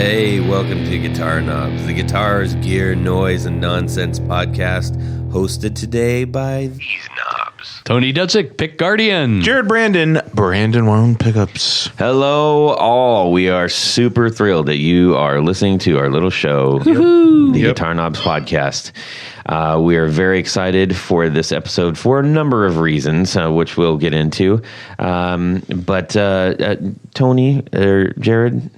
Hey, welcome to Guitar Knobs, the guitars, gear, noise, and nonsense podcast, hosted today by these knobs. Tony Dudzik, Pick Guardian. Jared Brandon One Pickups. Hello, all. We are super thrilled that you are listening to our little show, the Guitar Knobs podcast. We are very excited for this episode for a number of reasons, which we'll get into. But Tony or Jared,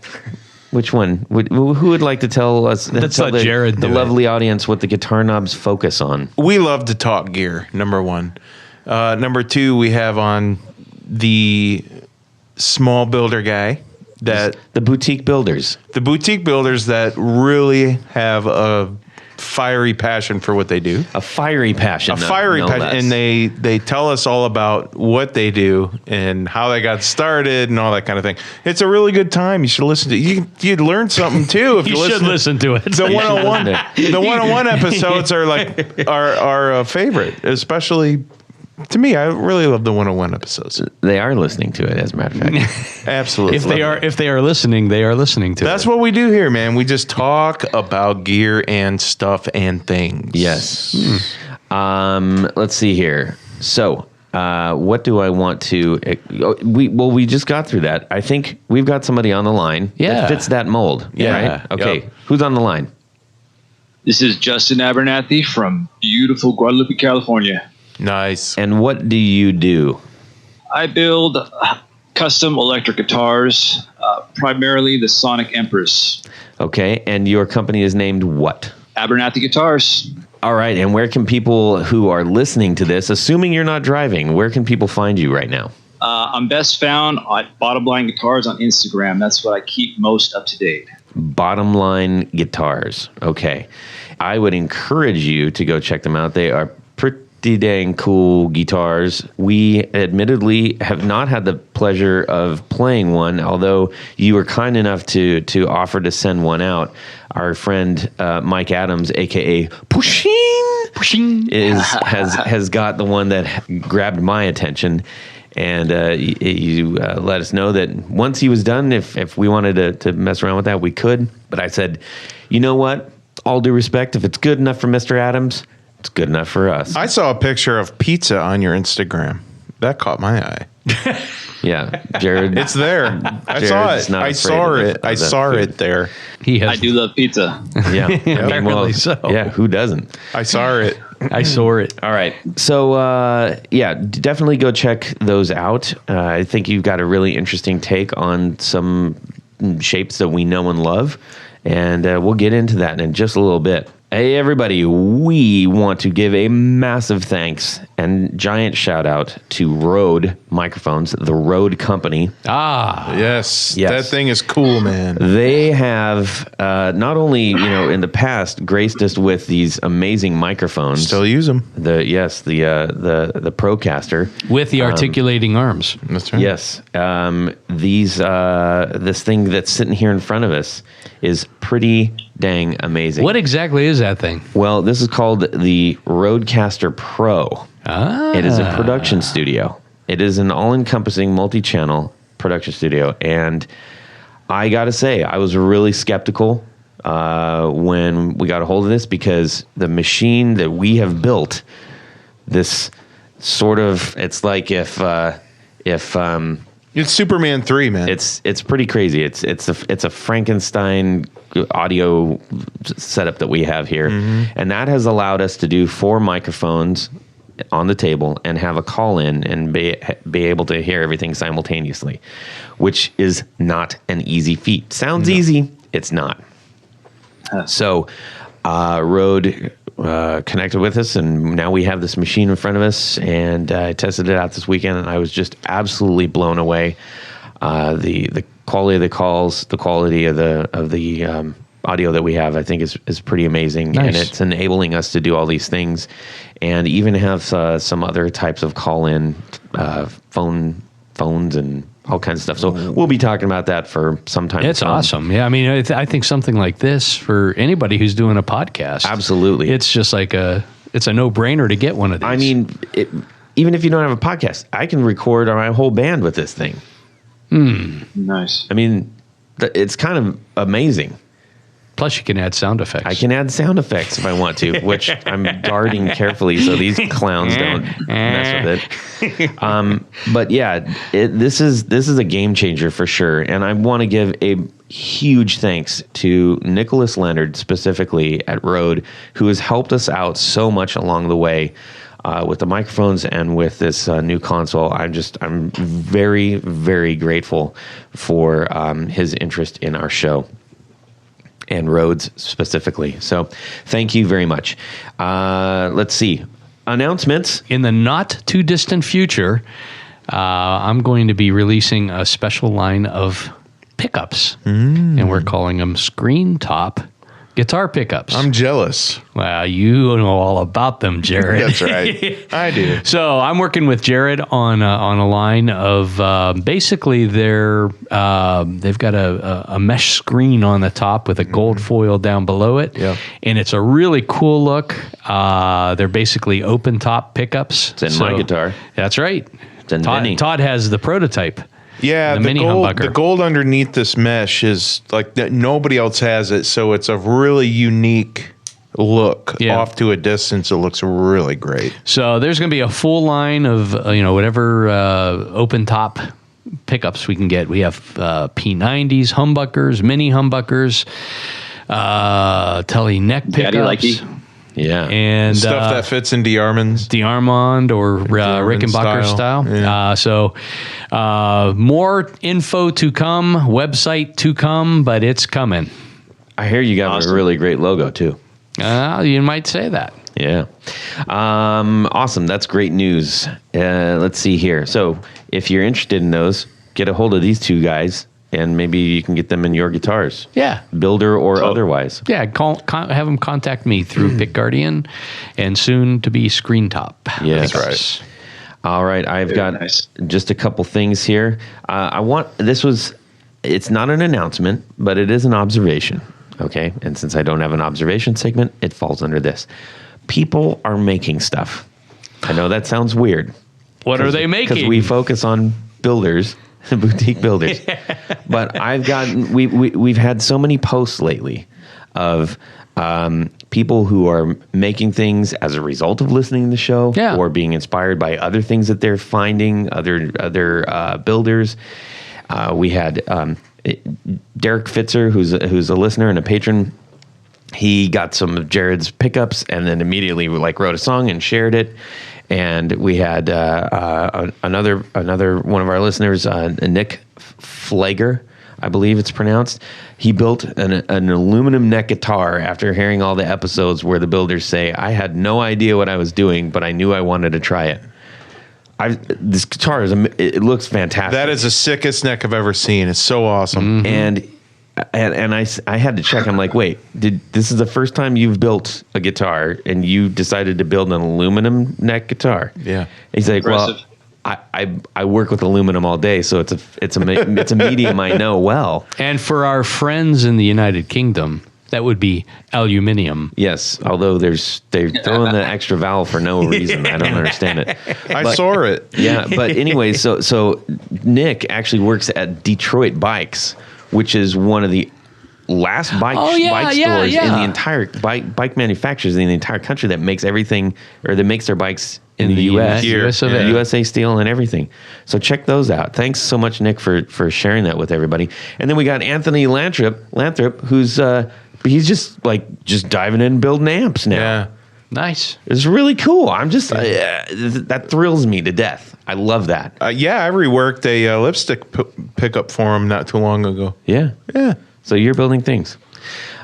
which one? Who would like to tell us? Let's let Jared the do lovely audience what the Guitar Knobs focus on. We love to talk gear, number one. Number two, we have on the small builder guy. The boutique builders. The boutique builders that really have a fiery passion for what they do. A fiery passion. No less. And they tell us all about what they do and how they got started and all that kind of thing. It's a really good time. You should listen to it. You'd learn something too if you should listen to it. The one-on-one episodes are like our favorite, especially to me. I really love the one-on-one episodes. They are listening to it, as a matter of fact. Absolutely. If they are listening, they are listening to it. That's what we do here, man. We just talk about gear and stuff and things. Yes. Let's see here. So, what do I want to? We just got through that. I think we've got somebody on the line that fits that mold. Yeah. Right? Okay. Yep. Who's on the line? This is Justin Abernethy from beautiful Guadalupe, California. Nice. And what do you do? I build custom electric guitars, primarily the Sonic Empress. Okay. And your company is named what? Abernethy Guitars. All right. And where can people who are listening to this, assuming you're not driving, where can people find you right now? I'm best found at Bottom Line Guitars on Instagram. That's what I keep most up to date. Bottom Line Guitars. Okay. I would encourage you to go check them out. They are pretty dang cool guitars. We admittedly have not had the pleasure of playing one, although you were kind enough to offer to send one out. Our friend Mike Adams, aka Pushing, has got the one that grabbed my attention. And you let us know that once he was done, if we wanted to mess around with that, we could. But I said, you know what? All due respect, if it's good enough for Mr. Adams, it's good enough for us. I saw a picture of pizza on your Instagram. That caught my eye. Yeah, Jared. It's there. I saw it there. I do love pizza. Yeah. Apparently so. Yeah, who doesn't? I saw it. I saw it. All right. So, definitely go check those out. I think you've got a really interesting take on some shapes that we know and love. And we'll get into that in just a little bit. Hey, everybody, we want to give a massive thanks and giant shout out to Rode Microphones, the Rode Company. Yes. That thing is cool, man. They have not only, in the past, graced us with these amazing microphones. Still use them. The Procaster. With the articulating arms. That's right. Yes. This thing that's sitting here in front of us is pretty dang amazing. What exactly is that thing? Well, this is called the Rodecaster Pro. It is a production studio. It is an all-encompassing multi-channel production studio. And I got to say, I was really skeptical when we got a hold of this, because the machine that we have built, this sort of, it's like if it's Superman 3, man. It's pretty crazy. It's a Frankenstein audio setup that we have here, and that has allowed us to do 4 microphones on the table and have a call in and be able to hear everything simultaneously, which is not an easy feat. Sounds easy, it's not. So, Rode connected with us, and now we have this machine in front of us, and I tested it out this weekend, and I was just absolutely blown away. The quality of the calls, the quality of the audio that we have, I think is pretty amazing. Nice. And it's enabling us to do all these things, and even have some other types of call-in phones and all kinds of stuff. So we'll be talking about that for some time. It's awesome. Yeah, I mean, I think something like this for anybody who's doing a podcast. Absolutely. It's just like it's a no-brainer to get one of these. I mean, even if you don't have a podcast, I can record my whole band with this thing. Nice. I mean, it's kind of amazing. Plus, you can add sound effects. I can add sound effects if I want to, which I'm guarding carefully so these clowns don't mess with it. But yeah, this is a game changer for sure, and I want to give a huge thanks to Nicholas Leonard specifically at Rode, who has helped us out so much along the way with the microphones and with this new console. I'm very, very grateful for his interest in our show. And Rhodes specifically. So thank you very much. Let's see. Announcements. In the not too distant future, I'm going to be releasing a special line of pickups. And we're calling them screen top guitar pickups. I'm jealous. Well, you know all about them, Jared. That's right. I do. So I'm working with Jared on a line of basically they've got a mesh screen on the top with a gold foil down below it. Yeah. And it's a really cool look. They're basically open top pickups. It's in my guitar. That's right. It's in Vinny. Todd has the prototype. Yeah, the the mini gold, humbucker. the gold underneath this mesh is like that. Nobody else has it, so it's a really unique look. Yeah. Off to a distance, it looks really great. So there's going to be a full line of whatever open top pickups we can get. We have P90s, humbuckers, mini humbuckers, Tele neck pickups. Daddy likey. Yeah. And Stuff that fits in DeArmond's. DeArmond or Rickenbacker style. Yeah. So more info to come, website to come, but it's coming. I hear you got Awesome. a really great logo too. You might say that. Yeah. Awesome. That's great news. Let's see here. So if you're interested in those, get a hold of these two guys and maybe you can get them in your guitars. Yeah. Builder or otherwise. Yeah, have them contact me through Pick Guardian and soon to be Screen Top. Yes. That's right. All right. I've Very got nice. just a couple things here. It's not an announcement, but it is an observation. Okay. And since I don't have an observation segment, it falls under this. People are making stuff. I know that sounds weird. What are they Because making? we focus on builders, boutique builders. But we've had so many posts lately of people who are making things as a result of listening to the show, Yeah. or being inspired by other things that they're finding, other builders. We had Derek Fitzer, who's a listener and a patron. He got some of Jared's pickups and then immediately wrote a song and shared it. And we had another one of our listeners, Nick Flager, I believe it's pronounced. He built an aluminum neck guitar after hearing all the episodes where the builders say, I had no idea what I was doing, but I knew I wanted to try it. This guitar it looks fantastic. That is the sickest neck I've ever seen. It's so awesome. And I had to check. I'm like, wait, this is the first time you've built a guitar and you decided to build an aluminum neck guitar? Yeah. He's like, Impressive. well, I work with aluminum all day, so it's a medium I know well. And for our friends in the United Kingdom, that would be aluminium. Yes, although they're throwing the extra vowel for no reason. I don't understand it. I saw it. Yeah, but anyway, so Nick actually works at Detroit Bikes, which is one of the last bike stores in the entire bike manufacturers in the entire country that makes everything, or that makes their bikes in the U.S. US of A. USA Steel and everything. So check those out. Thanks so much, Nick, for sharing that with everybody. And then we got Anthony Lathrop, who's he's just diving in and building amps now. Yeah. Nice. It's really cool. I'm just that thrills me to death. I love that. Yeah, I reworked a lipstick pickup for him not too long ago. Yeah. Yeah. So you're building things.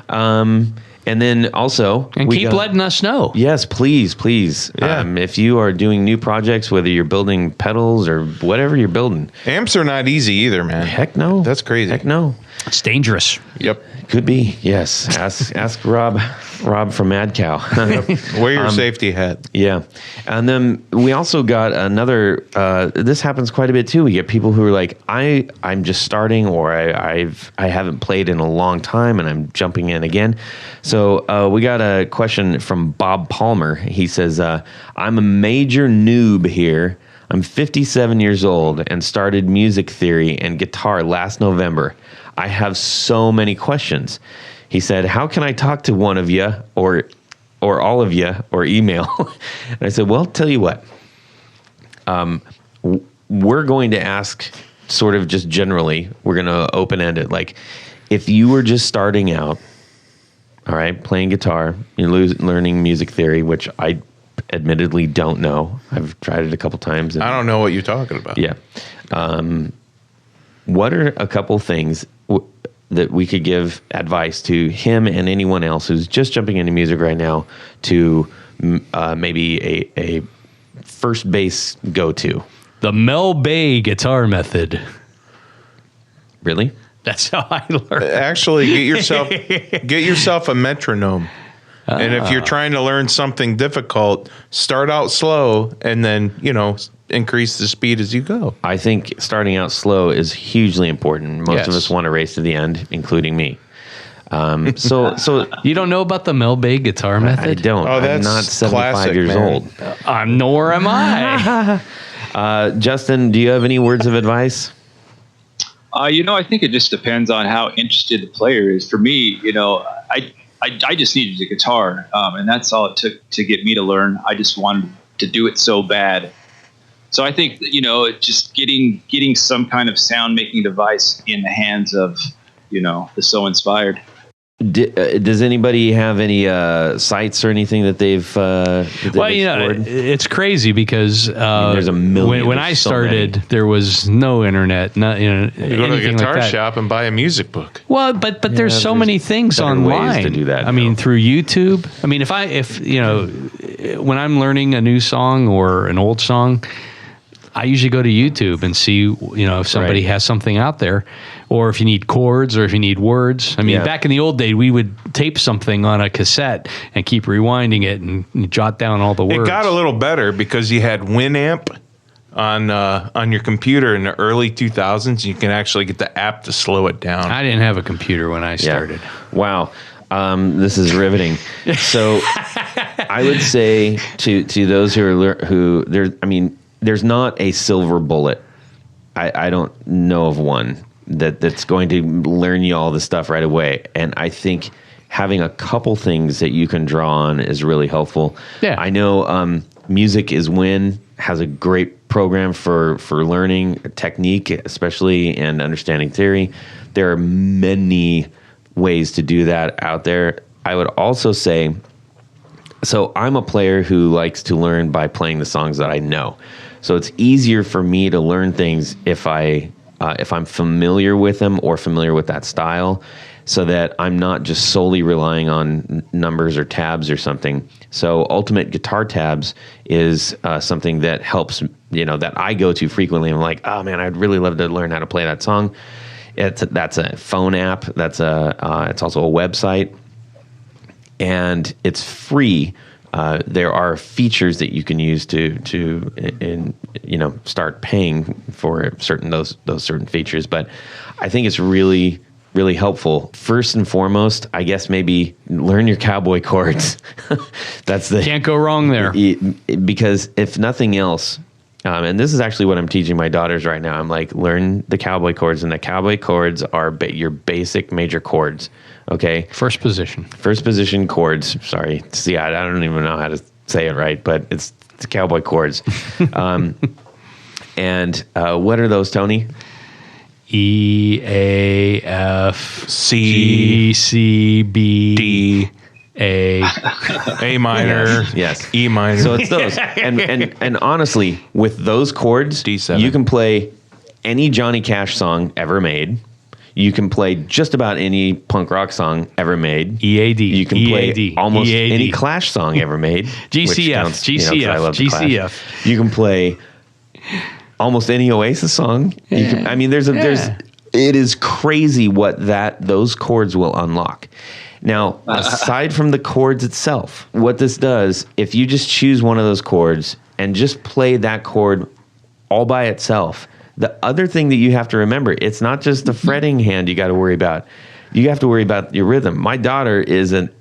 And then also... And keep letting us know. Yes, please. Yeah. If you are doing new projects, whether you're building pedals or whatever you're building. Amps are not easy either, man. Heck no. That's crazy. Heck no. It's dangerous. Yep. Could be, yes. Ask Rob from Mad Cow. Wear your safety hat. Yeah. And then we also got another, this happens quite a bit too. We get people who are like, I'm just starting, or I haven't played in a long time and I'm jumping in again. So we got a question from Bob Palmer. He says, I'm a major noob here. I'm 57 years old and started music theory and guitar last November. I have so many questions. He said, how can I talk to one of you or all of you or email? And I said, well, tell you what. We're going to ask sort of just generally, we're going to open-end it. Like, if you were just starting out, all right, playing guitar, you're learning music theory, which I admittedly don't know. I've tried it a couple times. I don't know what you're talking about. Yeah. What are a couple things that we could give advice to him and anyone else who's just jumping into music right now to maybe a first base go-to? The Mel Bay guitar method. Really? That's how I learned. Actually, get yourself a metronome. And if you're trying to learn something difficult, start out slow and then, increase the speed as you go. I think starting out slow is hugely important. Most of us want to race to the end, including me. So You don't know about the Mel Bay guitar method? I don't. Oh, that's I'm not 75 classic, years man. old. Nor am I. Justin, do you have any words of advice? I think it just depends on how interested the player is. For me, I just needed a guitar, and that's all it took to get me to learn. I just wanted to do it so bad. So I think, just getting some kind of sound making device in the hands of, the so inspired. Does anybody have any sites or anything that they've explored? It's crazy because there's a million. When I started, there was no internet, You go to a anything guitar like that. shop and buy a music book. Well, but there's so there's many things better online ways to do that I mean, now. through YouTube. I mean, when I'm learning a new song or an old song, I usually go to YouTube and see, if somebody has something out there, or if you need chords or if you need words. I mean, back in the old day, we would tape something on a cassette and keep rewinding it and jot down all the words. It got a little better because you had Winamp on your computer in the early 2000s. You can actually get the app to slow it down. I didn't have a computer when I started. Wow. This is riveting. So I would say to those there's not a silver bullet. I don't know of one that's going to learn you all the stuff right away. And I think having a couple things that you can draw on is really helpful. Yeah. I know Music is Win has a great program for learning technique, especially, and understanding theory. There are many ways to do that out there. I would also say, so I'm a player who likes to learn by playing the songs that I know. So it's easier for me to learn things if I'm familiar with them or familiar with that style, so that I'm not just solely relying on numbers or tabs or something. So Ultimate Guitar Tabs is something that helps, that I go to frequently. I'm like, oh man, I'd really love to learn how to play that song. That's a phone app. It's also a website, and it's free. There are features that you can use to start paying for those certain features. But I think it's really, really helpful. First and foremost, I guess maybe learn your cowboy chords. Can't go wrong there. Because if nothing else, and this is actually what I'm teaching my daughters right now. I'm like, learn the cowboy chords, and the cowboy chords are your basic major chords. Okay. First position chords. Sorry. See, I don't even know how to say it right, but it's cowboy chords. And what are those, Tony? E, A, F, C, G, C, B, D, A. A minor, Yes. E minor. So it's those. And honestly, with those chords, D7. you can play any Johnny Cash song ever made. You can play just about any punk rock song ever made. EAD. You can play EAD, almost EAD. any Clash song ever made. GCF, which counts, 'cause I love the Clash. GCF. You can play almost any Oasis song. It is crazy what those chords will unlock. Now, aside from the chords itself, what this does, if you just choose one of those chords and just play that chord all by itself, the other thing that you have to remember, it's not just the fretting hand you got to worry about. You have to worry about your rhythm. My daughter is a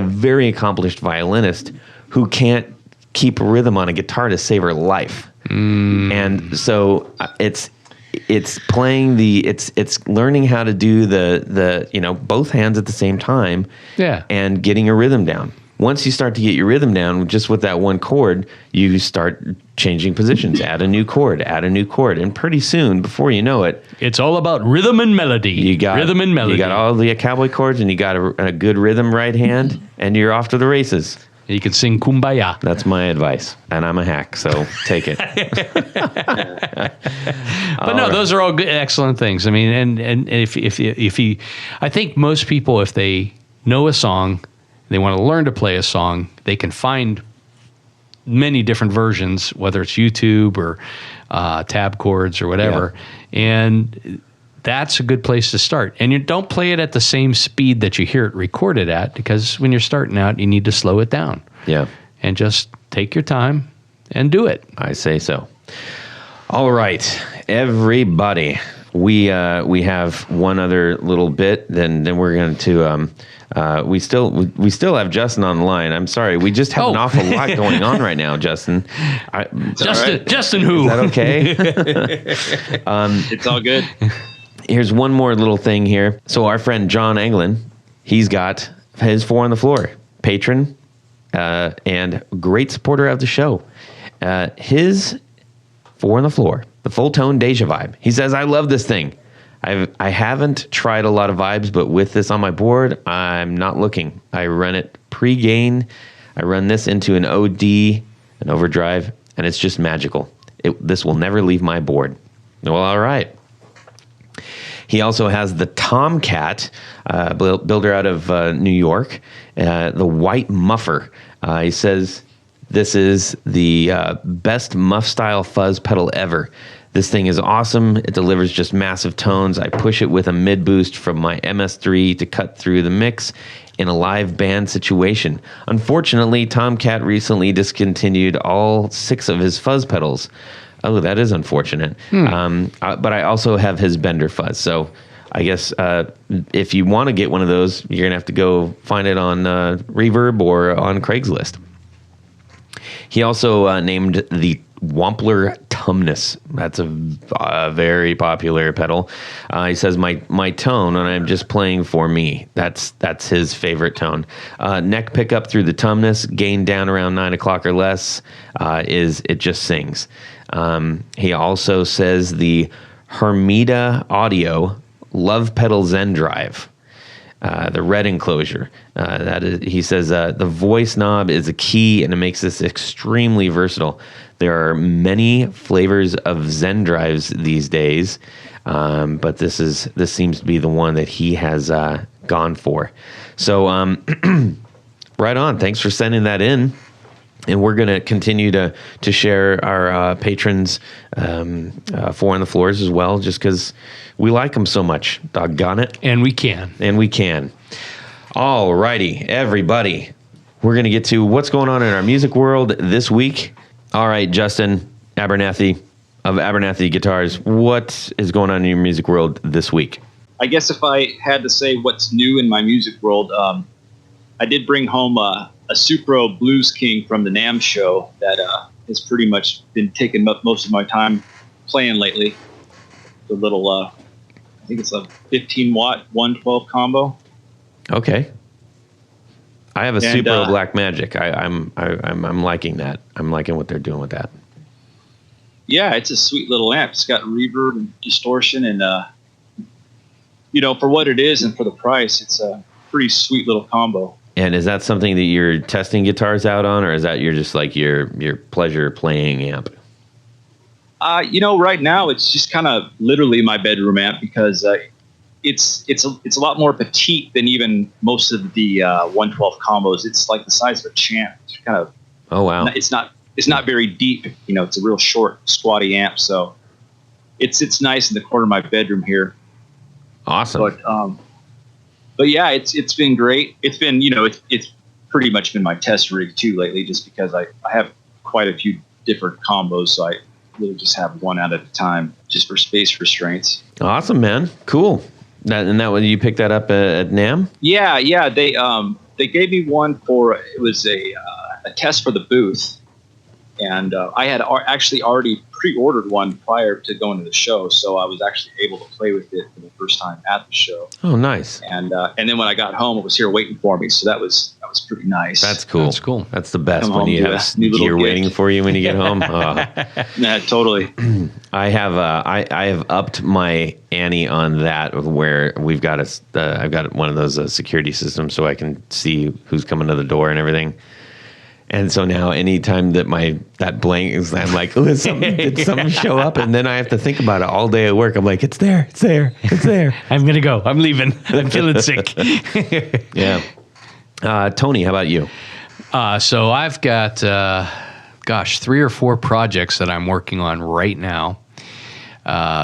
very accomplished violinist who can't keep a rhythm on a guitar to save her life. And so it's playing it's learning how to do the both hands at the same time. Yeah. And getting a rhythm down. Once you start to get your rhythm down, just with that one chord, you start changing positions. Add a new chord, and pretty soon, before you know it, it's all about rhythm and melody. You got all the cowboy chords, and you got a good rhythm right hand, and you're off to the races. You can sing Kumbaya. That's my advice, and I'm a hack, so take it. But no, those are all good, excellent things. I mean, and if you, I think most people, if they know a song, they want to learn to play a song, they can find many different versions, whether it's YouTube or tab chords or whatever. Yeah. And that's a good place to start. And you don't play it at the same speed that you hear it recorded at, because when you're starting out, you need to slow it down. Yeah. And just take your time and do it. I say so. All right, everybody. We have one other little bit, then we're going to we still have Justin on the line. I'm sorry, we just have an awful lot going on right now, Justin. Justin who? Is that okay? It's all good. Here's one more little thing here. So our friend John Anglin, he's got his 4 on the Floor, patron and great supporter of the show. His 4 on the Floor, the full tone Deja vibe. He says, I love this thing. I haven't tried a lot of vibes, but with this on my board, I'm not looking. I run it pre-gain. I run this into an OD, an overdrive, and it's just magical. This will never leave my board. Well, all right. He also has the Tomcat, builder out of New York, the White Muffer. He says this is the best muff-style fuzz pedal ever. This thing is awesome. It delivers just massive tones. I push it with a mid boost from my MS3 to cut through the mix in a live band situation. Unfortunately, Tomcat recently discontinued all 6 of his fuzz pedals. Oh, that is unfortunate. But I also have his Bender fuzz. So I guess if you want to get one of those, you're going to have to go find it on Reverb or on Craigslist. He also named the Wampler Tumnus. That's a very popular pedal. He says my tone, and I'm just playing for me. That's his favorite tone. Neck pickup through the Tumnus, gain down around 9 o'clock or less. It just sings. He also says the Hermida Audio Love Pedal Zen Drive. The red enclosure. He says the voice knob is a key, and it makes this extremely versatile. There are many flavors of Zen drives these days, but this seems to be the one that he has gone for. So right on. Thanks for sending that in. And we're going to continue to share our patrons 4 on the Floors as well, just because we like them so much. Doggone it. And we can. All righty, everybody. We're going to get to what's going on in our music world this week. All right, Justin Abernethy of Abernethy Guitars, what is going on in your music world this week? I guess if I had to say what's new in my music world, I did bring home a Supro Blues King from the NAMM show that has pretty much been taking up most of my time playing lately. The little, I think it's a 15-watt 112 combo. Okay. I have a Supro Black Magic. I'm liking that. I'm liking what they're doing with that. Yeah, it's a sweet little amp. It's got reverb and distortion, and for what it is and for the price, it's a pretty sweet little combo. And is that something that you're testing guitars out on, or is that you're just like your pleasure playing amp? Right now it's just kind of literally my bedroom amp because it's a lot more petite than even most of the 112 combos. It's like the size of a champ. It's kind of It's not very deep. It's a real short, squatty amp. So it's nice in the corner of my bedroom here. Awesome. But yeah, it's been great. It's been, it's pretty much been my test rig too lately, just because I have quite a few different combos. So I really just have one out at a time just for space restraints. Awesome, man. Cool. That when you picked that up at NAMM? Yeah. They gave me one it was a test for the booth. And I had actually already pre-ordered one prior to going to the show, so I was actually able to play with it for the first time at the show. Oh, nice. And then when I got home, it was here waiting for me, so that was pretty nice. That's cool. That's cool. That's the best Come when home you to have a new little gear gift. waiting for you when you get home. Oh. Yeah, totally. I have upped my ante on that, where we've got I've got one of those security systems so I can see who's coming to the door and everything. And so now, anytime that blank is, I'm like, oh, did something show up? And then I have to think about it all day at work. I'm like, it's there. I'm gonna go. I'm leaving. I'm feeling sick. Yeah. Tony, how about you? So I've got, 3 or 4 projects that I'm working on right now.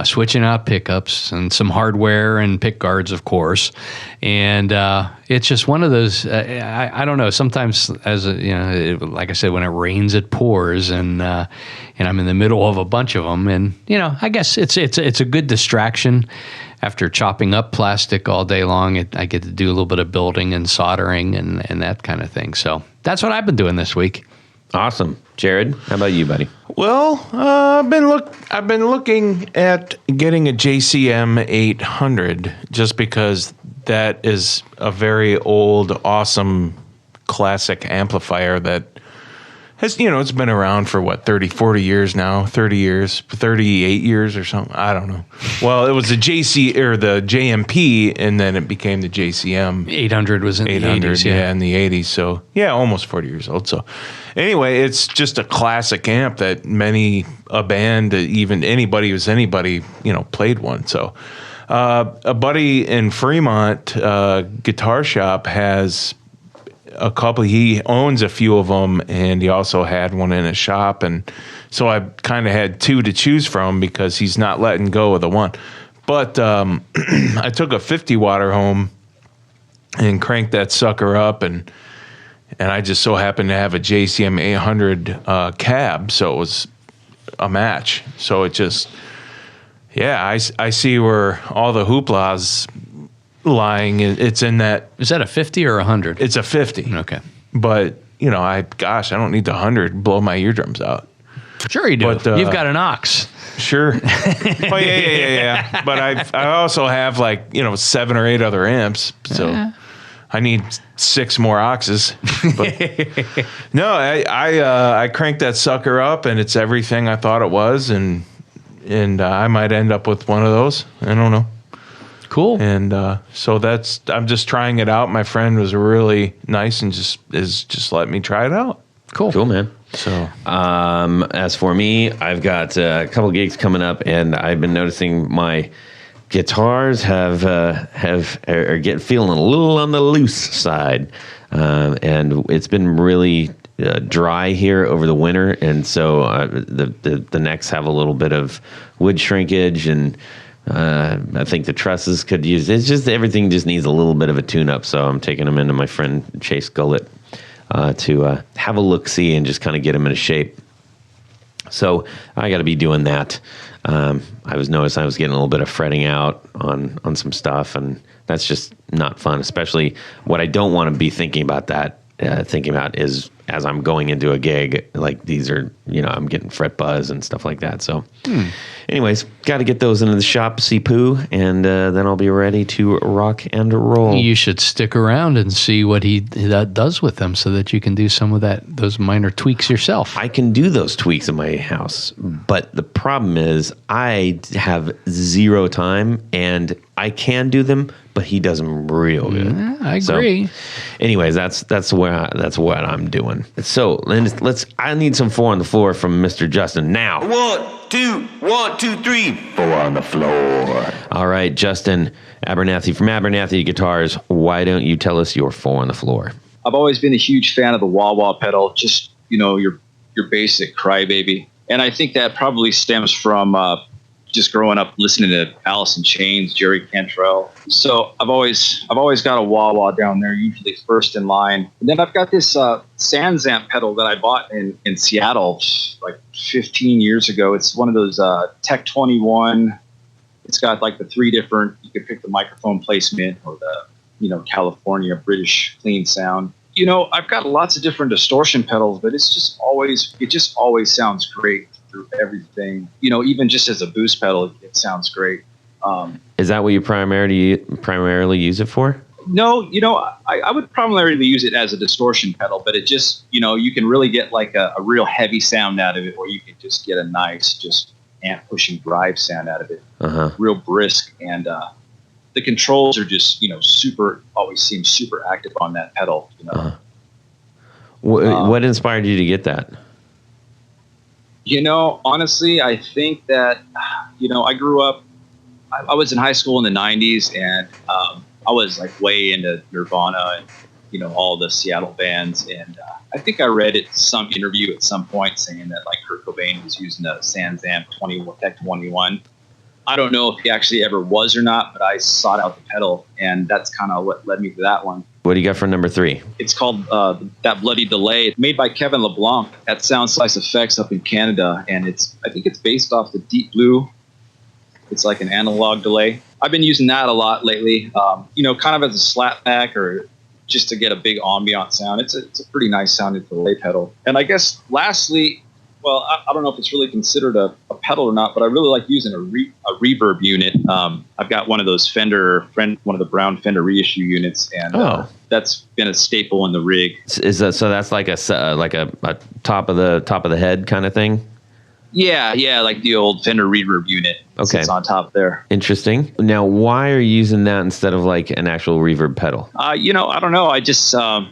Switching out pickups and some hardware and pick guards, of course. And it's just one of those. I don't know. Sometimes, like I said, when it rains, it pours, and I'm in the middle of a bunch of them. And I guess it's a good distraction. After chopping up plastic all day long, I get to do a little bit of building and soldering and that kind of thing. So that's what I've been doing this week. Awesome. Jared, how about you, buddy? Well, I've been looking at getting a JCM 800 just because that is a very old, awesome, classic amplifier that has, it's been around for 30, 40 years now, 30 years, 38 years or something. I don't know. Well, it was the the JMP, and then it became the JCM. 800 was in the 80s. Yeah, in the 80s. So, yeah, almost 40 years old. So, anyway, it's just a classic amp that a band, even anybody who's anybody, played one. So, a buddy in Fremont guitar shop has a couple. He owns a few of them, and he also had one in his shop. And so I kind of had 2 to choose from because he's not letting go of the one. But I took a 50 watter home and cranked that sucker up, and I just so happened to have a JCM 800 cab, so it was a match. So it just, I see where all the hoopla's lying. It's in that. Is that a 50 or 100? It's a 50. Okay. But, I don't need the 100 blow my eardrums out. Sure you do. But, you've got an Ox. Sure. Oh, yeah. But I also have 7 or 8 other amps, so I need 6 more Oxes. But no, I cranked that sucker up, and it's everything I thought it was, and I might end up with one of those. I don't know. Cool. And so I'm just trying it out. My friend was really nice and just let me try it out. Cool, man. So, as for me, I've got a couple gigs coming up, and I've been noticing my guitars are feeling a little on the loose side, and it's been really dry here over the winter, and so the necks have a little bit of wood shrinkage, and I think the trusses could use. It's just everything just needs a little bit of a tune-up, so I'm taking them into my friend Chase Gullett to have a look-see and just kind of get them into shape. So I got to be doing that. I was getting a little bit of fretting out on some stuff, and that's just not fun. Especially what I don't want to be thinking about is as I'm going into a gig, like these are, I'm getting fret buzz and stuff like that. So anyways, got to get those into the shop, see Pooh, and then I'll be ready to rock and roll. You should stick around and see what he does with them so that you can do some of those minor tweaks yourself. I can do those tweaks in my house, but the problem is I have 0 time, and I can do them, but he does them real good. I agree. So, anyways, that's what I'm doing. So I need some 4 on the floor from Mr. Justin now. 1, 2, 3, 4 on the floor. All right, Justin Abernethy from Abernethy Guitars. Why don't you tell us your 4 on the floor? I've always been a huge fan of the wah-wah pedal, just, your basic crybaby. And I think that probably stems from just growing up listening to Alice in Chains, Jerry Cantrell. So I've always got a wah-wah down there, usually first in line. And then I've got this Sansamp pedal that I bought in Seattle like 15 years ago. It's one of those Tech 21. It's got like the 3 different, you could pick the microphone placement or the, California British clean sound. I've got lots of different distortion pedals, but it just always sounds great through everything. You know, even just as a boost pedal, it sounds great. Is that what you primarily use it for? No, you know, I would primarily use it as a distortion pedal, but it just, you know, you can really get like a real heavy sound out of it, or you can just get a nice, just amp pushing drive sound out of it, real brisk. And the controls are just, you know, always seem super active on that pedal, you know. What inspired you to get that? You know, honestly, I think that, you know, I grew up, I was in high school in the 90s, and I was like way into Nirvana and, you know, all the Seattle bands. And I think I read some interview at some point saying that like Kurt Cobain was using a Sansamp Tech 21. I don't know if he actually ever was or not, but I sought out the pedal, and that's kind of what led me to that one. What do you got for number 3? It's called That Bloody Delay. It's made by Kevin LeBlanc at Sound Slice Effects up in Canada, and I think it's based off the Deep Blue. It's like an analog delay. I've been using that a lot lately, you know, kind of as a slapback or just to get a big ambient sound. It's a pretty nice sounding delay pedal. And I guess lastly, well, I don't know if it's really considered a pedal or not, but I really like using a reverb unit. I've got one of those one of the Brown Fender reissue units, and that's been a staple in the rig. Is that so? That's like a top of the head kind of thing. Yeah, like the old Fender reverb unit. Okay, sits on top there. Interesting. Now, why are you using that instead of like an actual reverb pedal? You know, I don't know. I just kind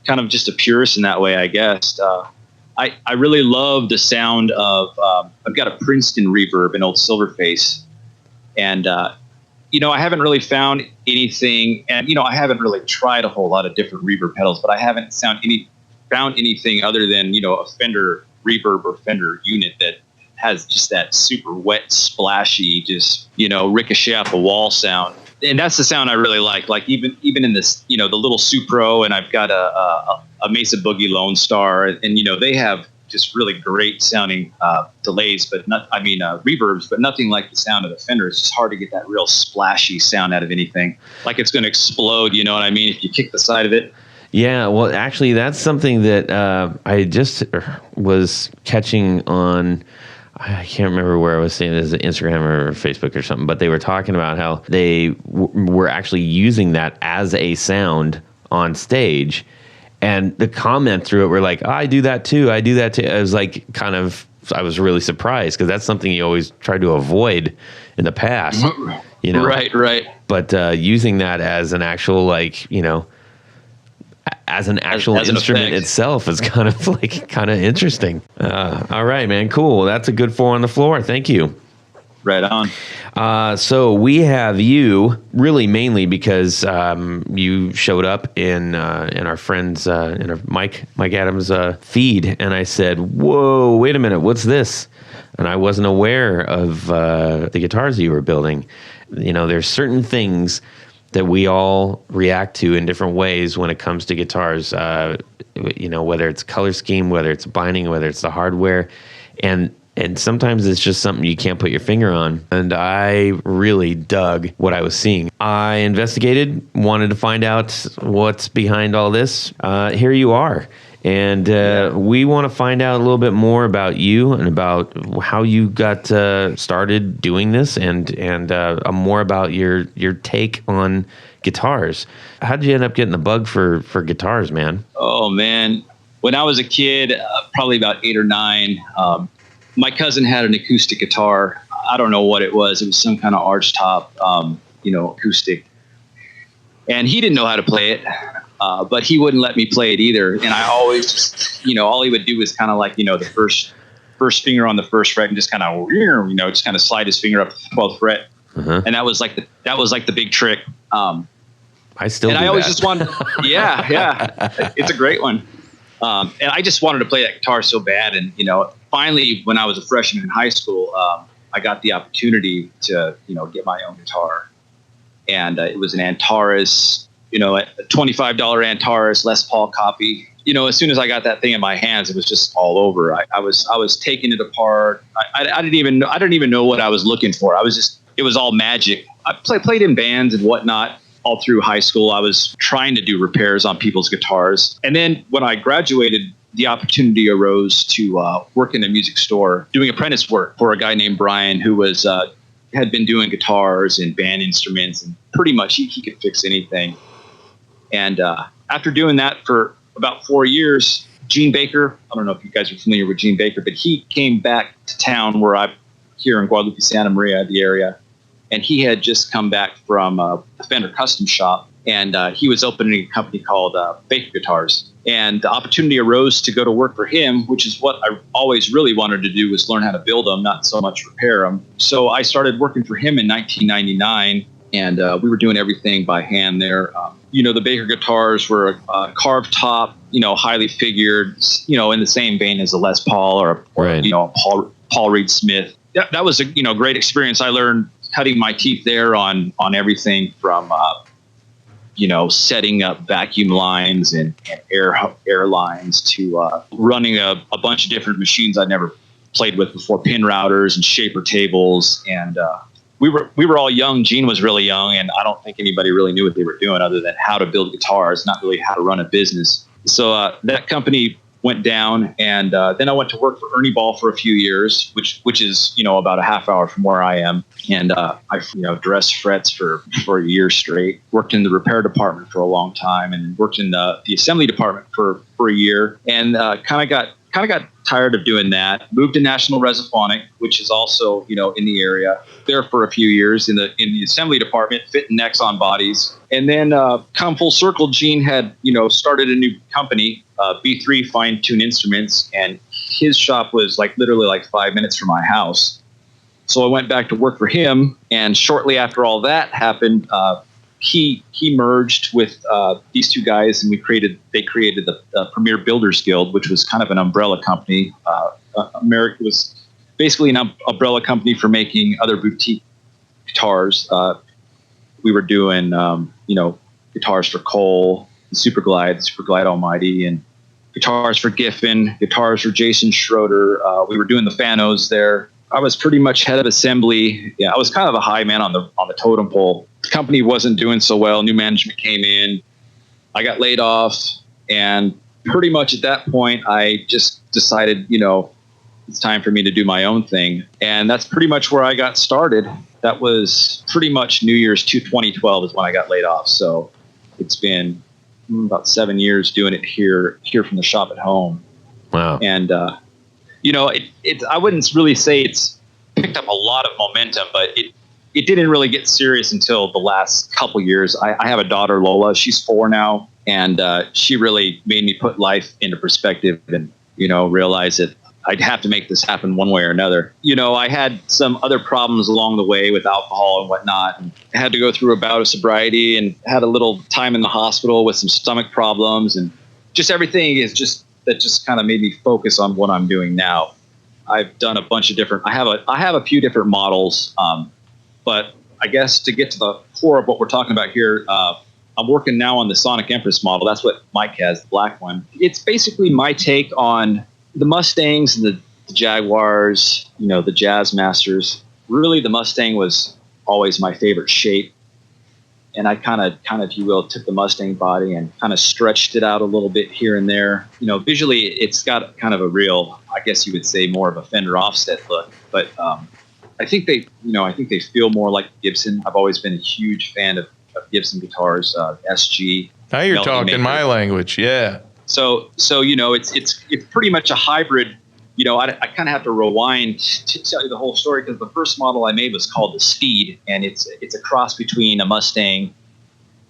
of just a purist in that way, I guess. I really love the sound of. I've got a Princeton reverb, an old Silverface, and you know, I haven't really found anything, and you know, I haven't really tried a whole lot of different reverb pedals, but I haven't found anything other than, you know, a Fender reverb or Fender unit that has just that super wet, splashy, just, you know, ricochet off the wall sound. And that's the sound I really like. Like even in this, you know, the little Supro, and I've got a Mesa Boogie Lone Star, and you know, they have just really great sounding delays, but reverbs, but nothing like the sound of the Fender. It's just hard to get that real splashy sound out of anything. Like it's going to explode, you know what I mean? If you kick the side of it. Yeah, well, actually, that's something that I just was catching on. I can't remember where I was saying this, Instagram or Facebook or something, but they were talking about how they were actually using that as a sound on stage. And the comment through it were like, I do that too. I was like, I was really surprised because that's something you always tried to avoid in the past. You know? Right. But using that as an actual, like, you know, as an actual instrument itself is kind of interesting. All right, man. Cool. That's a good 4 on the floor. Thank you. Right on. So we have you really mainly because you showed up in our friends in our Mike Adams feed, and I said, "Whoa, wait a minute, what's this?" And I wasn't aware of the guitars you were building. You know, there's certain things that we all react to in different ways when it comes to guitars, you know, whether it's color scheme, whether it's binding, whether it's the hardware. And sometimes it's just something you can't put your finger on. And I really dug what I was seeing. I investigated, wanted to find out what's behind all this. Here you are. And we want to find out a little bit more about you and about how you got started doing this, and more about your take on guitars. How did you end up getting the bug for guitars, man? Oh, man. When I was a kid, probably about 8 or 9, my cousin had an acoustic guitar. I don't know what it was. It was some kind of arch top, you know, acoustic. And he didn't know how to play it. But he wouldn't let me play it either. And I always, you know, all he would do was kind of like, you know, the first finger on the first fret and just kind of, you know, just kind of slide his finger up to the 12th fret. And that was like the big trick. I still and do I always that. just wanted, yeah, it's a great one. And I just wanted to play that guitar so bad. And, you know, finally, when I was a freshman in high school, I got the opportunity to, you know, get my own guitar. And it was an Antares, you know, a $25 Antares Les Paul copy. You know, as soon as I got that thing in my hands, it was just all over. I was taking it apart. I didn't even know what I was looking for. It was all magic. I played in bands and whatnot all through high school. I was trying to do repairs on people's guitars. And then when I graduated the opportunity arose to work in a music store doing apprentice work for a guy named Brian who was had been doing guitars and band instruments, and pretty much he could fix anything. And after doing that for about 4 years, Gene Baker, I don't know if you guys are familiar with Gene Baker, but he came back to town here in Guadalupe, Santa Maria, the area, and he had just come back from a Fender custom shop, and he was opening a company called Baker Guitars. And the opportunity arose to go to work for him, which is what I always really wanted to do, was learn how to build them, not so much repair them. So I started working for him in 1999, and we were doing everything by hand there. The Baker guitars were a carved top, highly figured, in the same vein as a Les Paul or right. a Paul Reed Smith. That was a great experience. I learned cutting my teeth there on everything from setting up vacuum lines and air lines to running a bunch of different machines I'd never played with before, pin routers and shaper tables. And we were all young. Gene was really young, and I don't think anybody really knew what they were doing other than how to build guitars, not really how to run a business. So that company went down, and then I went to work for Ernie Ball for a few years, which is about a half hour from where I am, and I dressed frets for a year straight. Worked in the repair department for a long time, and worked in the assembly department for a year, and kind of got tired of doing that. Moved to National Resophonic, which is also in the area. There for a few years in the assembly department, fitting necks on bodies, and then come full circle. Gene had started a new company, B3 Fine Tune Instruments, and his shop was literally 5 minutes from my house. So I went back to work for him, and shortly after all that happened, he merged with these two guys, and they created the Premier Builders Guild, which was kind of an umbrella company. America was basically an umbrella company for making other boutique guitars. We were doing guitars for Cole, Super Glide Almighty, and guitars for Giffen, guitars for Jason Schroeder. We were doing the Fanos there. I was pretty much head of assembly. Yeah, I was kind of a high man on the totem pole. The company wasn't doing so well. New management came in. I got laid off, and pretty much at that point, I just decided, it's time for me to do my own thing. And that's pretty much where I got started. That was pretty much New Year's 2012 is when I got laid off. So it's been about 7 years doing it here from the shop at home. Wow. And, I wouldn't really say it's picked up a lot of momentum, but it didn't really get serious until the last couple years. I have a daughter, Lola. She's 4 now, and she really made me put life into perspective and, realize that I'd have to make this happen one way or another. I had some other problems along the way with alcohol and whatnot, and I had to go through a bout of sobriety and had a little time in the hospital with some stomach problems, and just everything that just kind of made me focus on what I'm doing now. I've done a bunch of different, I have a few different models, but I guess to get to the core of what we're talking about here, I'm working now on the Sonic Empress model. That's what Mike has, the black one. It's basically my take on the Mustangs and the Jaguars, the Jazz Masters. Really, the Mustang was always my favorite shape. And I kind of, if you will, took the Mustang body and kind of stretched it out a little bit here and there. Visually, it's got kind of a real, I guess you would say, more of a Fender offset look. But I think they feel more like Gibson. I've always been a huge fan of Gibson guitars, SG. Now you're talking my language, yeah. So it's pretty much a hybrid. I kind of have to rewind to tell you the whole story, because the first model I made was called the Speed, and it's a cross between a Mustang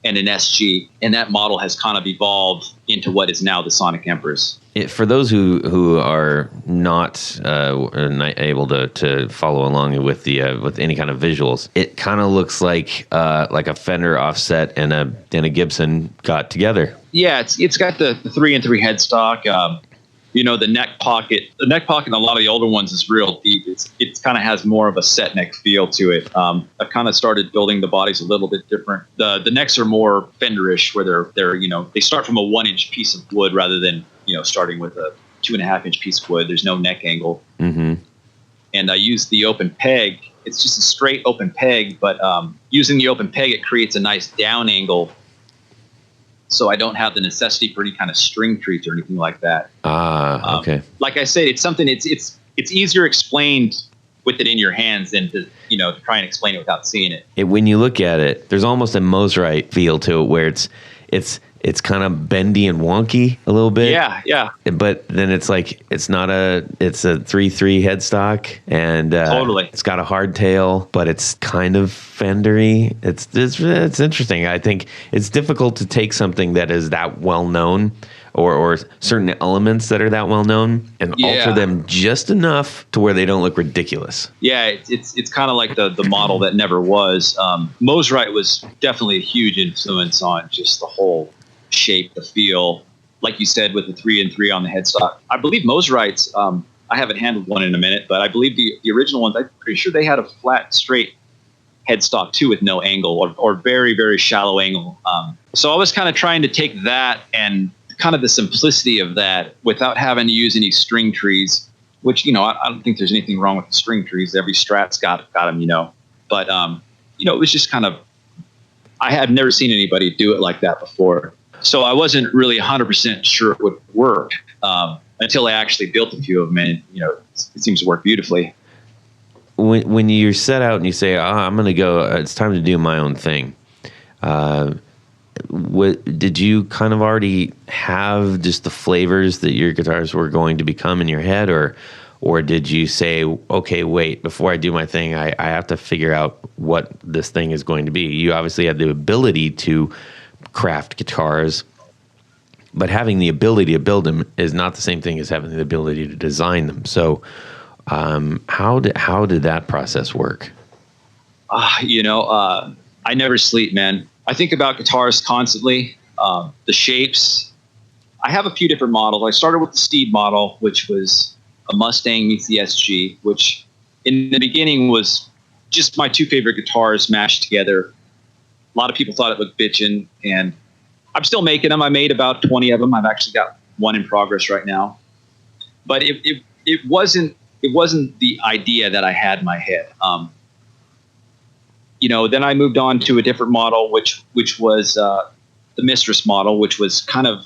and an SG, and that model has kind of evolved into what is now the Sonic Empress. For those who are not able to follow along with with any kind of visuals, it kind of looks like a Fender offset and a Gibson got together. Yeah, it's got the 3-in-3 headstock. The neck pocket. The neck pocket in a lot of the older ones is real deep. It kind of has more of a set neck feel to it. I've kind of started building the bodies a little bit different. The necks are more Fenderish, where they're they start from a 1-inch piece of wood rather than starting with a 2.5-inch piece of wood. There's no neck angle. Mm-hmm. And I use the open peg. It's just a straight open peg, but using the open peg, it creates a nice down angle so I don't have the necessity for any kind of string treats or anything like that. Okay. Like I said, it's something it's easier explained with it in your hands than to to try and explain it without seeing it. When you look at it, there's almost a Mosrite feel to it, where it's kind of bendy and wonky a little bit. Yeah. But then it's like it's a 3/3 headstock, and Totally. it's got a hardtail, but it's kind of fendery. It's interesting. I think it's difficult to take something that is that well known, or certain elements that are that well known, and alter them just enough to where they don't look ridiculous. Yeah, it's kind of like the model that never was. Mosrite was definitely a huge influence on just the whole shape, the feel. Like you said, with the 3/3 on the headstock. I believe Mosrites, I haven't handled one in a minute, but I believe the original ones, I'm pretty sure they had a flat, straight headstock too, with no angle or very, very shallow angle. So I was kind of trying to take that and kind of the simplicity of that without having to use any string trees, which, I don't think there's anything wrong with the string trees. Every Strat's got them, but, it was just kind of, I had never seen anybody do it like that before. So I wasn't really 100% sure it would work until I actually built a few of them, and it seems to work beautifully. When you set out and you say, I'm going to go, it's time to do my own thing. Did you kind of already have just the flavors that your guitars were going to become in your head, or did you say, okay, wait, before I do my thing, I have to figure out what this thing is going to be? You obviously had the ability to craft guitars, but having the ability to build them is not the same thing as having the ability to design them. So how did that process work? I never sleep, man. I think about guitars constantly, the shapes. I have a few different models. I started with the Steed model, which was a Mustang meets the SG, which in the beginning was just my two favorite guitars mashed together. A lot of people thought it looked bitchin', and I'm still making them. I made about 20 of them. I've actually got one in progress right now. But it wasn't the idea that I had in my head. Then I moved on to a different model, which was the Mistress model, which was kind of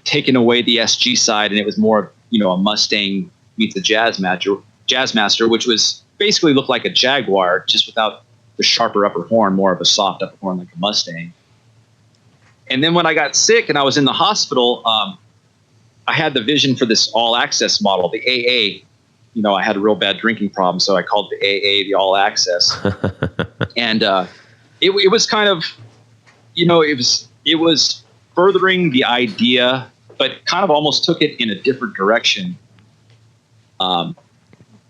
taking away the SG side, and it was more, a Mustang meets a Jazzmaster, which was basically looked like a Jaguar, just without the sharper upper horn, more of a soft upper horn like a Mustang. And then when I got sick and I was in the hospital, I had the vision for this all access model, the AA. I had a real bad drinking problem, so I called the AA the all access. And it was kind of, it was furthering the idea, but kind of almost took it in a different direction. And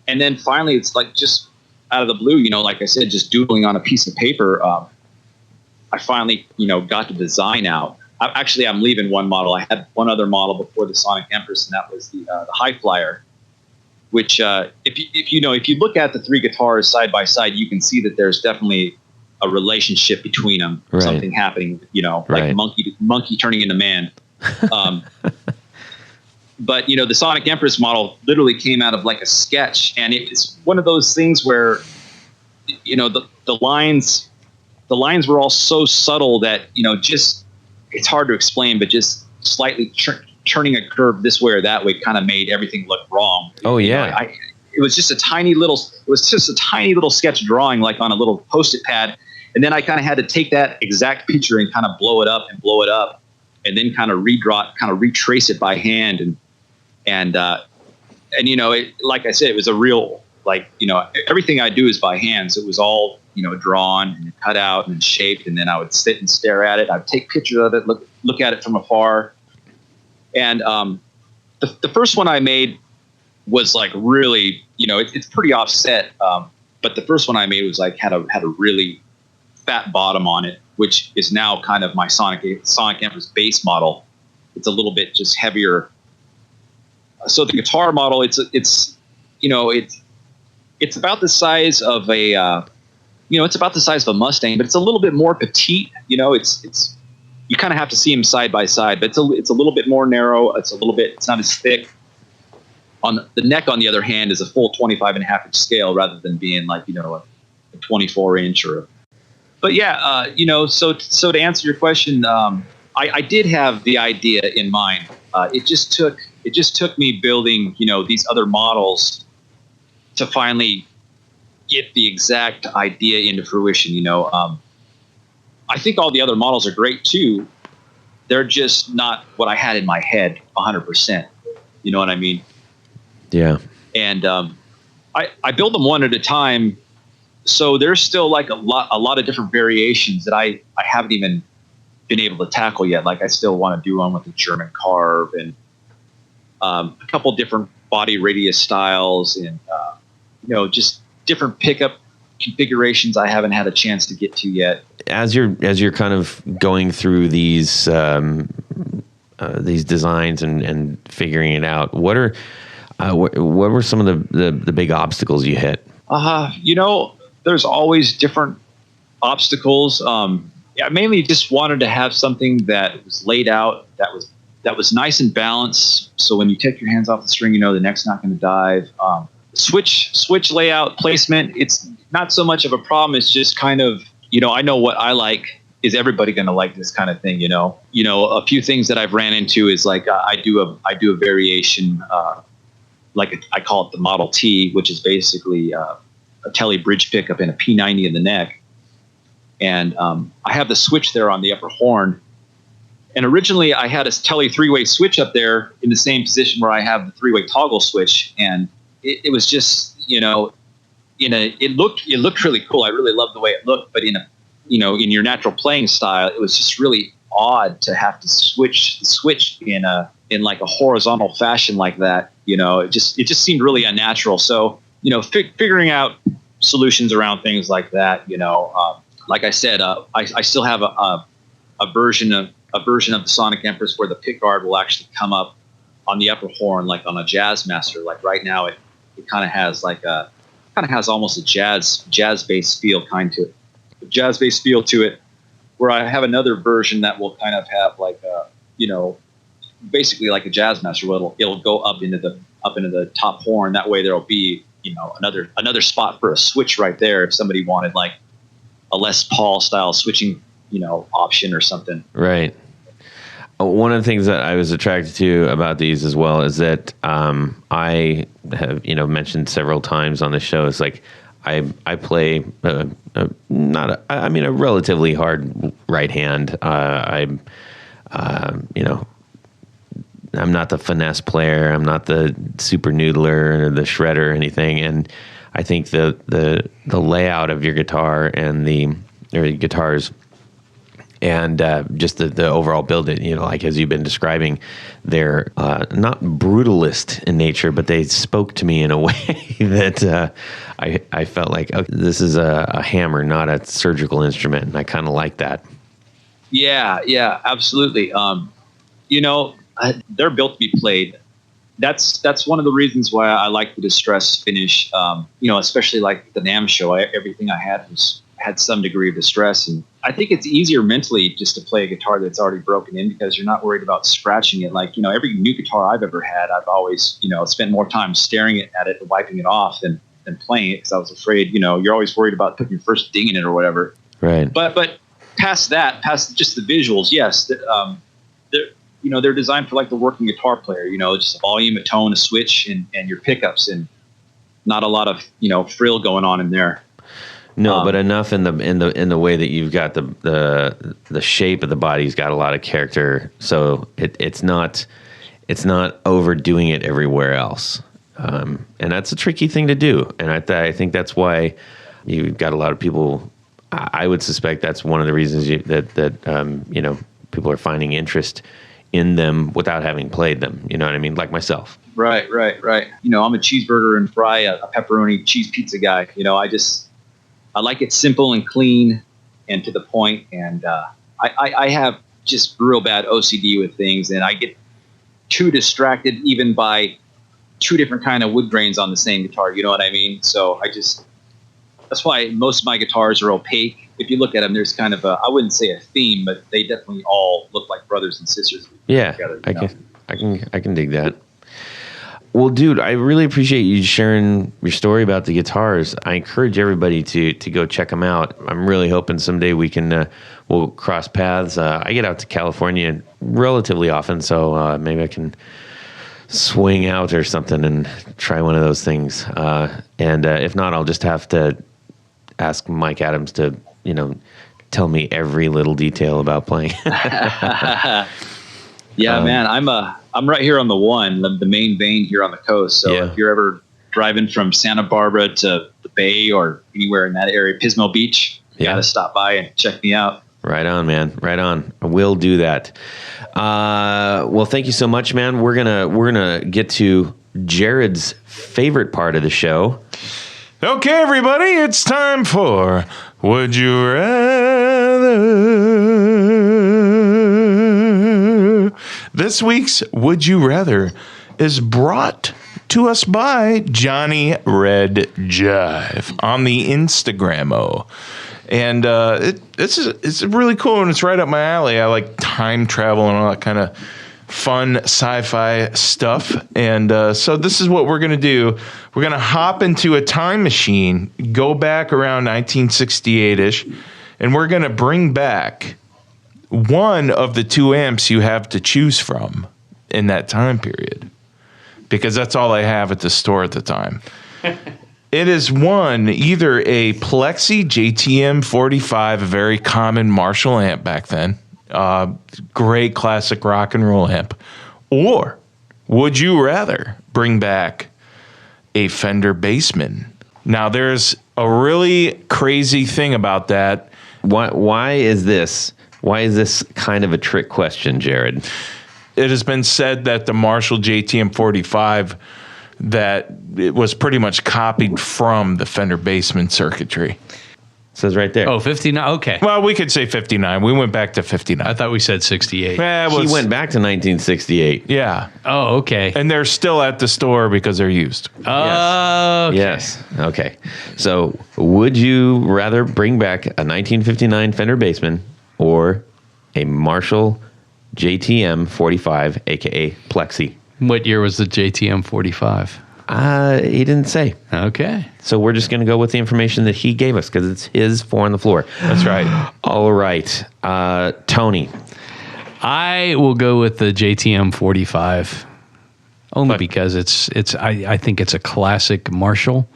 then finally, it's like just out of the blue, like I said, just doodling on a piece of paper. I finally, got the design out. I'm leaving one model. I had one other model before the Sonic Empress, and that was the High Flyer, which if you look at the three guitars side by side, you can see that there's definitely a relationship between them. Right. Something happening, like monkey turning into man. But the Sonic Empress model literally came out of like a sketch, and it's one of those things where the lines were all so subtle that just it's hard to explain, but just slightly turning a curve this way or that way kind of made everything look wrong. Oh yeah, it was just a tiny little sketch drawing, like on a little Post-it pad, and then I kind of had to take that exact picture and kind of blow it up, and then kind of retrace it by hand, and like I said, it was a real, everything I do is by hand, so it was all drawn and cut out and shaped, and then I would sit and stare at it. I'd take pictures of it, look at it from afar. And the first one I made was like really, it's pretty offset, but the first one I made was like had a really fat bottom on it, which is now kind of my Sonic Empress base model. It's a little bit just heavier. So the guitar model, it's about the size of a it's about the size of a Mustang, but it's a little bit more petite. It's you kind of have to see them side by side, but it's a little bit more narrow. It's not as thick. On the neck, on the other hand, is a full 25.5-inch scale rather than being like a 24-inch or. But yeah, so to answer your question, I I did have the idea in mind. It just took me building, these other models to finally get the exact idea into fruition. I think all the other models are great too. They're just not what I had in my head 100%. You know what I mean? Yeah. And I build them one at a time. So there's still like a lot of different variations that I haven't even been able to tackle yet. Like I still want to do one with a German carve and a couple different body radius styles and just different pickup configurations I haven't had a chance to get to yet. As you're kind of going through these designs and figuring it out, what were some of the big obstacles you hit? There's always different obstacles. I mainly just wanted to have something that was laid out, that was nice and balanced. So when you take your hands off the string, the neck's not going to dive. Switch layout placement, it's not so much of a problem. It's just kind of, I know what I like. Is everybody going to like this kind of thing? A few things that I've ran into is like I do a variation, like I call it the Model T, which is basically a Tele bridge pickup and a P90 in the neck. And I have the switch there on the upper horn. And originally I had a Tele three-way switch up there in the same position where I have the three-way toggle switch. And it was just, it looked really cool. I really loved the way it looked, but in your natural playing style, it was just really odd to have to switch the switch in like a horizontal fashion like that. It just seemed really unnatural. So, figuring out solutions around things like that, like I said, I still have a version of the Sonic Empress where the pickguard will actually come up on the upper horn, like on a Jazz Master. Like right now, it kind of has almost a jazz bass feel to it. Where I have another version that will kind of have like basically like a Jazz Master. Where it'll go up into the top horn. That way there'll be another spot for a switch right there if somebody wanted like a Les Paul style switching option or something. Right. One of the things that I was attracted to about these as well is that I have mentioned several times on the show is like I play a relatively hard right hand. I'm not the finesse player. I'm not the super noodler or the shredder or anything. And I think the layout of your guitar and the guitars and just the overall build, like as you've been describing, they're not brutalist in nature, but they spoke to me in a way that I felt like, okay, this is a hammer, not a surgical instrument, and I kind of like that. Yeah, absolutely. They're built to be played. That's one of the reasons why I like the distress finish. Especially like the NAMM show, everything I had some degree of distress, and I think it's easier mentally just to play a guitar that's already broken in because you're not worried about scratching it. Like every new guitar I've ever had, I've always spent more time staring at it and wiping it off than playing it because I was afraid. You're always worried about putting your first ding in it or whatever. Right. But past just the visuals, yes. They're designed for like the working guitar player, just a volume, a tone, a switch, and your pickups, and not a lot of, frill going on in there. No, but enough in the way that you've got the shape of the body's got a lot of character, so it's not overdoing it everywhere else, and that's a tricky thing to do. And I think that's why you've got a lot of people. I would suspect that's one of the reasons that people are finding interest in them without having played them. You know what I mean? Like myself. Right. I'm a cheeseburger and fry, a pepperoni cheese pizza guy. I like it simple and clean and to the point. And I have just real bad OCD with things, and I get too distracted even by two different kind of wood grains on the same guitar. You know what I mean? So that's why most of my guitars are opaque. If you look at them, there's kind of I wouldn't say a theme, but they definitely all look like brothers and sisters. Yeah, together, I can dig that. Well, dude, I really appreciate you sharing your story about the guitars. I encourage everybody to go check them out. I'm really hoping someday we'll cross paths. I get out to California relatively often, so maybe I can swing out or something and try one of those things. And if not, I'll just have to ask Mike Adams to, tell me every little detail about playing. Yeah, man, I'm right here on the main vein here on the coast. So if you're ever driving from Santa Barbara to the Bay or anywhere in that area, Pismo Beach, you got to stop by and check me out. Right on, man. Right on. I will do that. Well, thank you so much, man. We're gonna get to Jared's favorite part of the show. Okay, everybody, it's time for Would You Rather? This week's Would You Rather is brought to us by Johnny Red Jive on the Instagram-o. And it's really cool, and it's right up my alley. I like time travel and all that kind of fun sci-fi stuff. And so this is what we're going to do. We're going to hop into a time machine, go back around 1968-ish, and we're going to bring back one of the two amps you have to choose from in that time period, because that's all I have at the store at the time. It is either a Plexi JTM 45, a very common Marshall amp back then, great classic rock and roll amp, or would you rather bring back a Fender Bassman? Now, there's a really crazy thing about that. Why is this kind of a trick question, Jared? It has been said that the Marshall JTM 45, that it was pretty much copied from the Fender Bassman circuitry. It says right there. Oh, 59. Okay. Well, we could say 59. We went back to 59. I thought we said 68. He went back to 1968. Yeah. Oh, okay. And they're still at the store because they're used. Oh, okay. Yes. Okay. So, would you rather bring back a 1959 Fender Bassman or a Marshall JTM 45, aka Plexi? What year was the JTM 45? He didn't say. Okay. So we're just going to go with the information that he gave us because it's his four on the floor. That's right. All right. Tony. I will go with the JTM 45 only because I think it's a classic Marshall.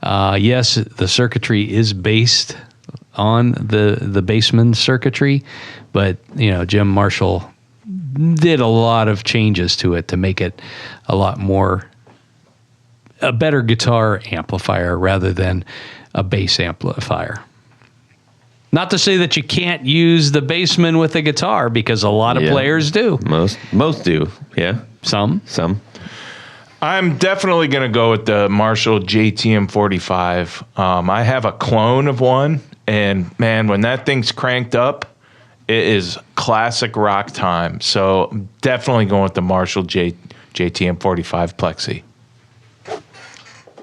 Yes, the circuitry is based on the Bassman circuitry, but Jim Marshall did a lot of changes to it to make it a better guitar amplifier rather than a bass amplifier. Not to say that you can't use the Bassman with a guitar, because a lot of players do. Most do. Yeah. Some. I'm definitely going to go with the Marshall JTM 45. I have a clone of one, and man, when that thing's cranked up, it is classic rock time. So I'm definitely going with the Marshall JTM 45 Plexi.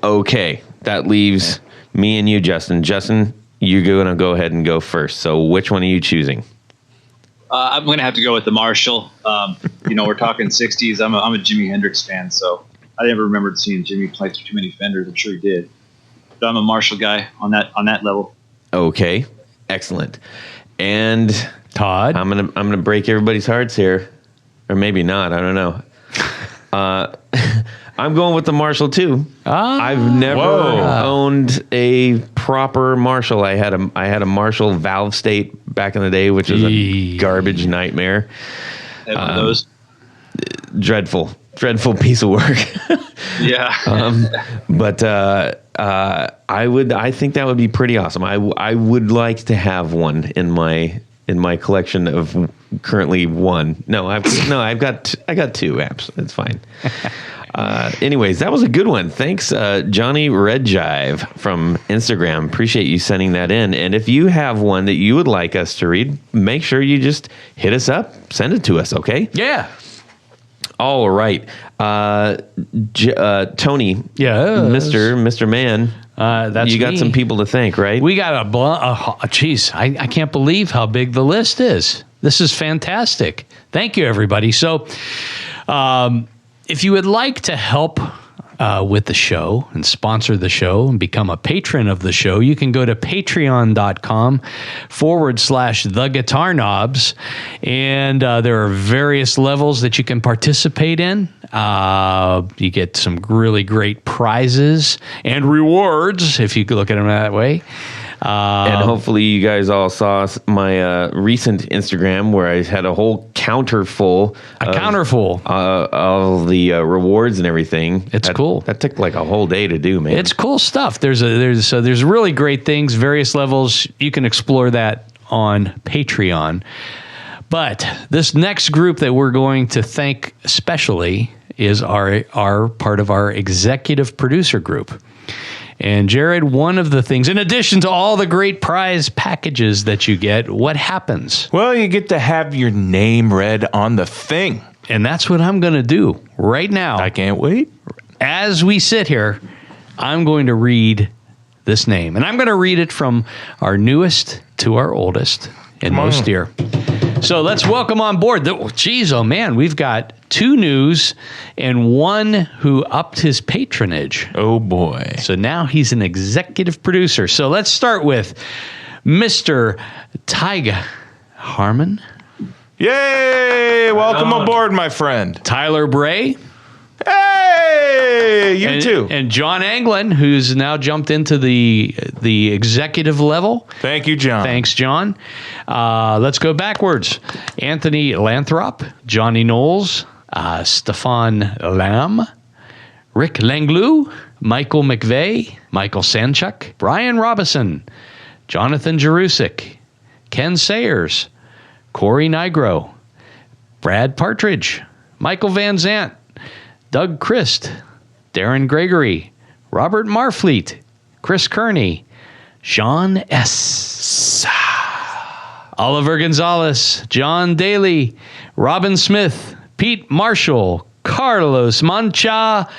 Okay, that leaves me and you, Justin. Justin, you're going to go ahead and go first. So which one are you choosing? I'm going to have to go with the Marshall. We're talking 60s. I'm a Jimi Hendrix fan, so I never remembered seeing Jimmy play too many Fenders. I'm sure he did. But I'm a Marshall guy on that level. Okay, excellent. And Todd, I'm gonna break everybody's hearts here, or maybe not. I don't know. I'm going with the Marshall too. I've never owned a proper Marshall. I had a Marshall Valve State back in the day, which is a garbage nightmare. One of those. Dreadful piece of work. Yeah. But I think that would be pretty awesome. I would like to have one in my collection of currently one. I got two amps. It's fine. Anyways, that was a good one. Thanks, Johnny Red Jive from Instagram. Appreciate you sending that in. And if you have one that you would like us to read, make sure you just hit us up, send it to us. Okay? Yeah. All right. Tony. Yeah. Mr. Man. That's you got some people to thank, right? We got geez, I can't believe how big the list is. This is fantastic. Thank you, everybody. So, if you would like to help with the show and sponsor the show and become a patron of the show, you can go to patreon.com/The Guitar Knobs. And there are various levels that you can participate in. You get some really great prizes and rewards, if you could look at them that way. And hopefully you guys all saw my recent Instagram where I had a whole counter full. All the rewards and everything. It's cool. That took like a whole day to do, man. It's cool stuff. There's really great things, various levels. You can explore that on Patreon. But this next group that we're going to thank especially is our part of our executive producer group. And Jared, one of the things, in addition to all the great prize packages that you get, what happens? Well, you get to have your name read on the thing. And that's what I'm going to do right now. I can't wait. As we sit here, I'm going to read this name. And I'm going to read it from our newest to our oldest and most dear. So let's welcome on board. Oh man, we've got 2 news and 1 who upped his patronage. Oh boy. So now he's an executive producer. So let's start with Mr. Tyga Harmon. Yay! Welcome aboard, my friend. Tyler Bray. Hey! You too. And John Anglin, who's now jumped into the executive level. Thank you, John. Thanks, John. Let's go backwards. Anthony Lanthrop, Johnny Knowles, Stefan Lamb, Rick Langlu, Michael McVeigh, Michael Sanchuk, Brian Robison, Jonathan Jerusik, Ken Sayers, Corey Nigro, Brad Partridge, Michael Van Zant, Doug Christ, Darren Gregory, Robert Marfleet, Chris Kearney, Sean S., Oliver Gonzalez, John Daly, Robin Smith, Pete Marshall, Carlos Mancha,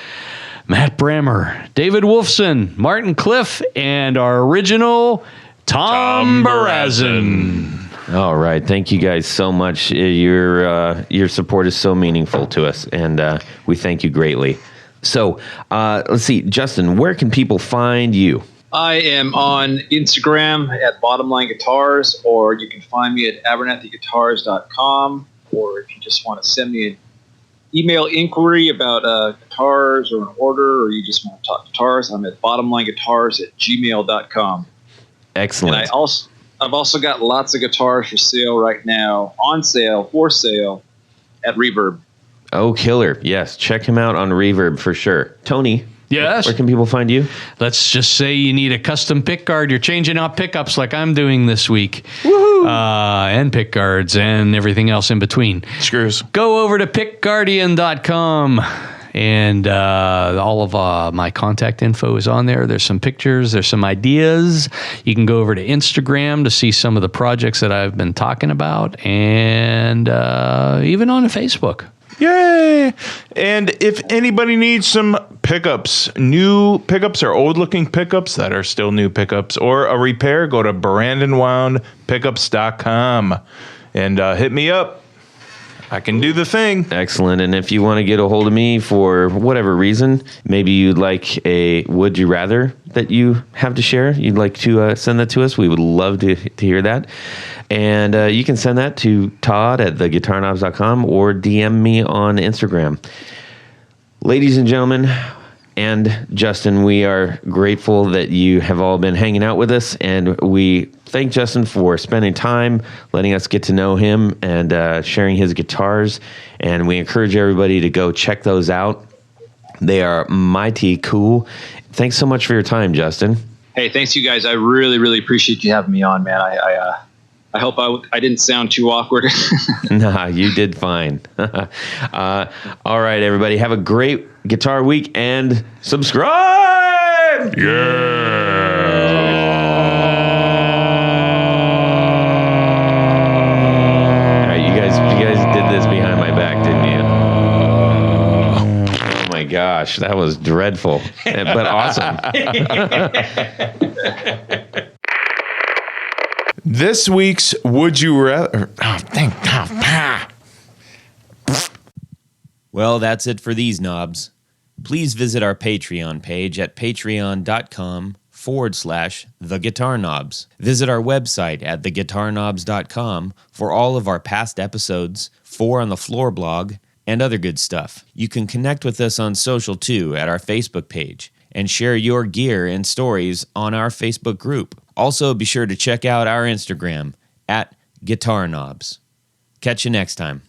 Matt Brammer, David Wolfson, Martin Cliff, and our original Tom Barazin. All right. Thank you guys so much. Your support is so meaningful to us, and we thank you greatly. So let's see. Justin, where can people find you? I am on Instagram at Bottomline Guitars, or you can find me at AbernethyGuitars.com, or if you just want to send me an email inquiry about guitars or an order, or you just want to talk guitars, I'm at bottomlineguitars@gmail.com. Excellent. And I've also got lots of guitars for sale right now, for sale at Reverb. Oh, killer. Yes. Check him out on Reverb for sure. Tony. Yes. Where can people find you? Let's just say you need a custom pick guard. You're changing out pickups like I'm doing this week. Woohoo! And pick guards and everything else in between. Screws. Go over to pickguardian.com. And all of my contact info is on there. There's some pictures. There's some ideas. You can go over to Instagram to see some of the projects that I've been talking about. And even on Facebook. Yay! And if anybody needs some pickups, new pickups or old-looking pickups that are still new pickups, or a repair, go to BrandonWoundPickups.com and hit me up. I can do the thing. Excellent. And if you want to get a hold of me for whatever reason, maybe you'd like a would you rather that you have to share, you'd like to send that to us, we would love to hear that. And you can send that to Todd at theguitarknobs.com or DM me on Instagram. Ladies and gentlemen, and Justin, we are grateful that you have all been hanging out with us, and we thank Justin for spending time letting us get to know him and sharing his guitars, and we encourage everybody to go check those out. They are mighty cool. Thanks so much for your time, Justin. Hey, thanks you guys. I really, really appreciate you having me on, man. I hope I didn't sound too awkward. Nah, you did fine. All right, everybody. Have a great guitar week and subscribe! Yeah! All right, you guys did this behind my back, didn't you? Oh my gosh, that was dreadful, but awesome. This week's Would You Rather... Well, that's it for these knobs. Please visit our Patreon page at patreon.com/The Guitar Knobs. Visit our website at theguitarknobs.com for all of our past episodes, 4 on the Floor blog, and other good stuff. You can connect with us on social too at our Facebook page and share your gear and stories on our Facebook group. Also, be sure to check out our Instagram at Guitar Knobs. Catch you next time.